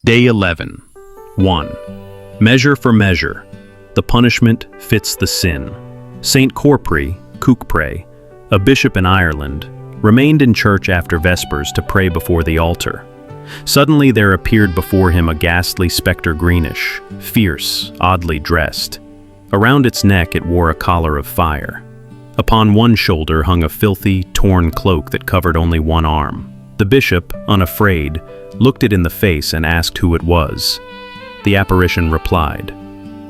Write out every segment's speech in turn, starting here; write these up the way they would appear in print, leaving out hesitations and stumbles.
Day 11. 1. Measure for measure. The punishment fits the sin. Saint Corpri, Cookpray, a bishop in Ireland, remained in church after Vespers to pray before the altar. Suddenly there appeared before him a ghastly spectre, greenish, fierce, oddly dressed. Around its neck it wore a collar of fire. Upon one shoulder hung a filthy, torn cloak that covered only one arm. The bishop, unafraid, looked it in the face and asked who it was. The apparition replied,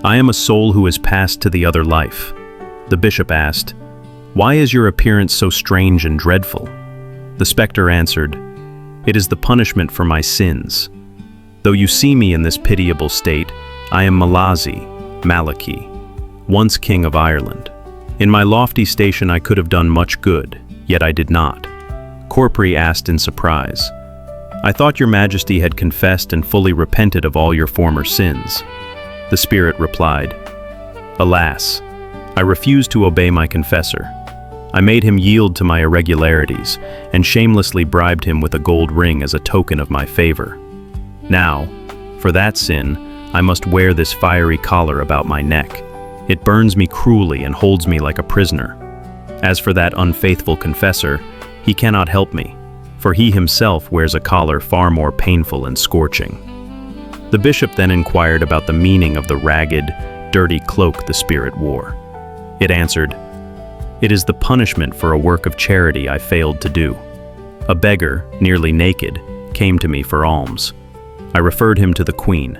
"I am a soul who has passed to the other life." The bishop asked, "Why is your appearance so strange and dreadful?" The spectre answered, "It is the punishment for my sins. Though you see me in this pitiable state, I am Malachy, once king of Ireland. In my lofty station I could have done much good, yet I did not." Corpri asked in surprise, "I thought your majesty had confessed and fully repented of all your former sins." The spirit replied, "Alas, I refused to obey my confessor. I made him yield to my irregularities and shamelessly bribed him with a gold ring as a token of my favor. Now, for that sin, I must wear this fiery collar about my neck. It burns me cruelly and holds me like a prisoner. As for that unfaithful confessor, he cannot help me, for he himself wears a collar far more painful and scorching." The bishop then inquired about the meaning of the ragged, dirty cloak the spirit wore. It answered, "It is the punishment for a work of charity I failed to do. A beggar, nearly naked, came to me for alms. I referred him to the queen.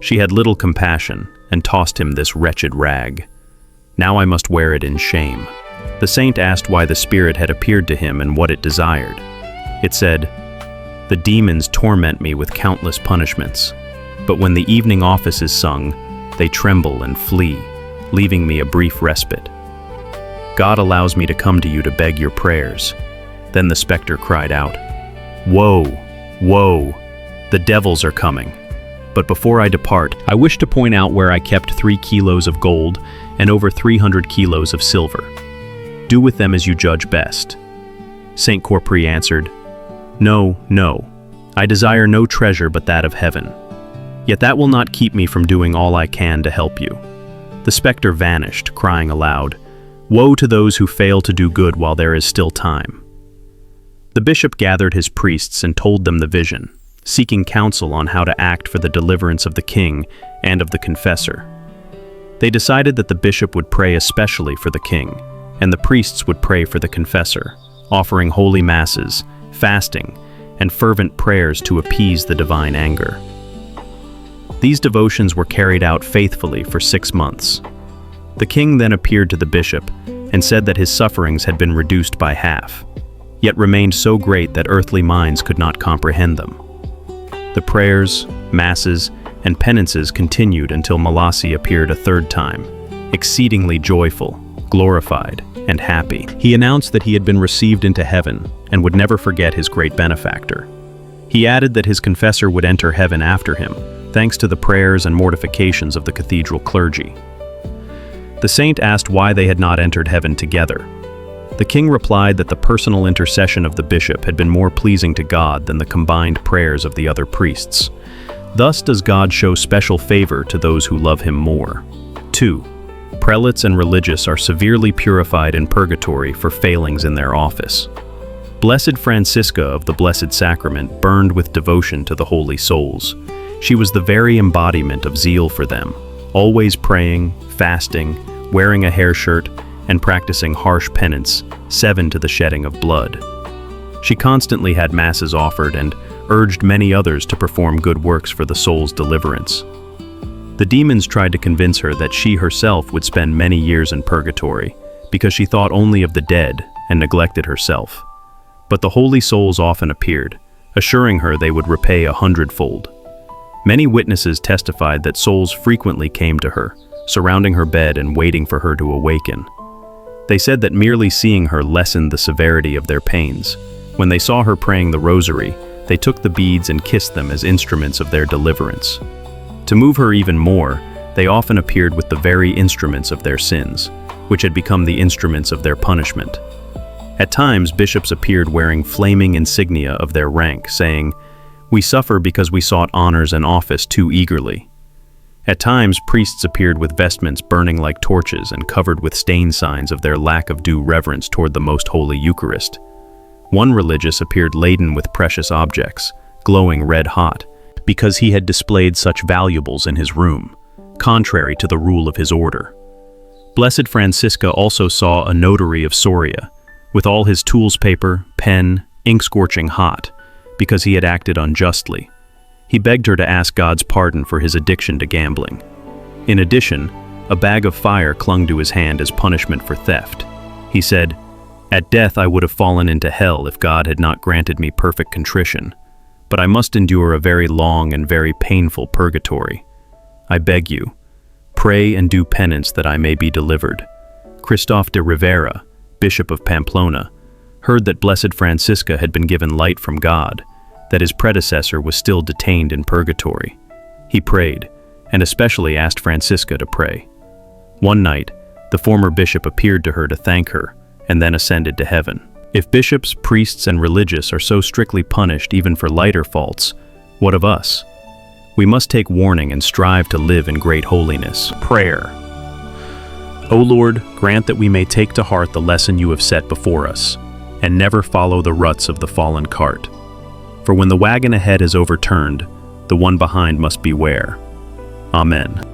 She had little compassion and tossed him this wretched rag. Now I must wear it in shame." The saint asked why the spirit had appeared to him and what it desired. It said, "The demons torment me with countless punishments, but when the evening office is sung, they tremble and flee, leaving me a brief respite. God allows me to come to you to beg your prayers." Then the spectre cried out, "Woe, woe, the devils are coming. But before I depart, I wish to point out where I kept 3 kilos of gold and over 300 kilos of silver. Do with them as you judge best." Saint Corpri answered, "No, no, I desire no treasure but that of heaven. Yet that will not keep me from doing all I can to help you." The spectre vanished, crying aloud, "Woe to those who fail to do good while there is still time." The bishop gathered his priests and told them the vision, seeking counsel on how to act for the deliverance of the king and of the confessor. They decided that the bishop would pray especially for the king, and the priests would pray for the confessor, offering holy masses, fasting, and fervent prayers to appease the divine anger. These devotions were carried out faithfully for 6 months. The king then appeared to the bishop and said that his sufferings had been reduced by half, yet remained so great that earthly minds could not comprehend them. The prayers, masses, and penances continued until Malachy appeared a 3rd time, exceedingly joyful, glorified, and happy. He announced that he had been received into heaven and would never forget his great benefactor. He added that his confessor would enter heaven after him, thanks to the prayers and mortifications of the cathedral clergy. The saint asked why they had not entered heaven together. The king replied that the personal intercession of the bishop had been more pleasing to God than the combined prayers of the other priests. Thus does God show special favor to those who love him more. 2. Prelates and religious are severely purified in purgatory for failings in their office. Blessed Francisca of the Blessed Sacrament burned with devotion to the holy souls. She was the very embodiment of zeal for them, always praying, fasting, wearing a hair shirt, and practicing harsh penance, 7 to the shedding of blood. She constantly had masses offered and urged many others to perform good works for the soul's deliverance. The demons tried to convince her that she herself would spend many years in purgatory, because she thought only of the dead and neglected herself. But the holy souls often appeared, assuring her they would repay 100-fold. Many witnesses testified that souls frequently came to her, surrounding her bed and waiting for her to awaken. They said that merely seeing her lessened the severity of their pains. When they saw her praying the rosary, they took the beads and kissed them as instruments of their deliverance. To move her even more, they often appeared with the very instruments of their sins, which had become the instruments of their punishment. At times, bishops appeared wearing flaming insignia of their rank, saying, We suffer because we sought honors and office too eagerly. At times, priests appeared with vestments burning like torches and covered with stain signs of their lack of due reverence toward the most holy Eucharist. One religious appeared laden with precious objects, glowing red-hot, because he had displayed such valuables in his room, contrary to the rule of his order. Blessed Francisca also saw a notary of Soria, with all his tools paper, pen, ink scorching hot, because he had acted unjustly. He begged her to ask God's pardon for his addiction to gambling. In addition, a bag of fire clung to his hand as punishment for theft. He said, "At death I would have fallen into hell if God had not granted me perfect contrition, but I must endure a very long and very painful purgatory. I beg you, pray and do penance that I may be delivered." Christophe de Rivera, Bishop of Pamplona, heard that Blessed Francisca had been given light from God, that his predecessor was still detained in purgatory. He prayed, and especially asked Francisca to pray. One night, the former bishop appeared to her to thank her, and then ascended to heaven. If bishops, priests, and religious are so strictly punished even for lighter faults, what of us? We must take warning and strive to live in great holiness. Prayer. O Lord, grant that we may take to heart the lesson you have set before us, and never follow the ruts of the fallen cart. For when the wagon ahead is overturned, the one behind must beware. Amen.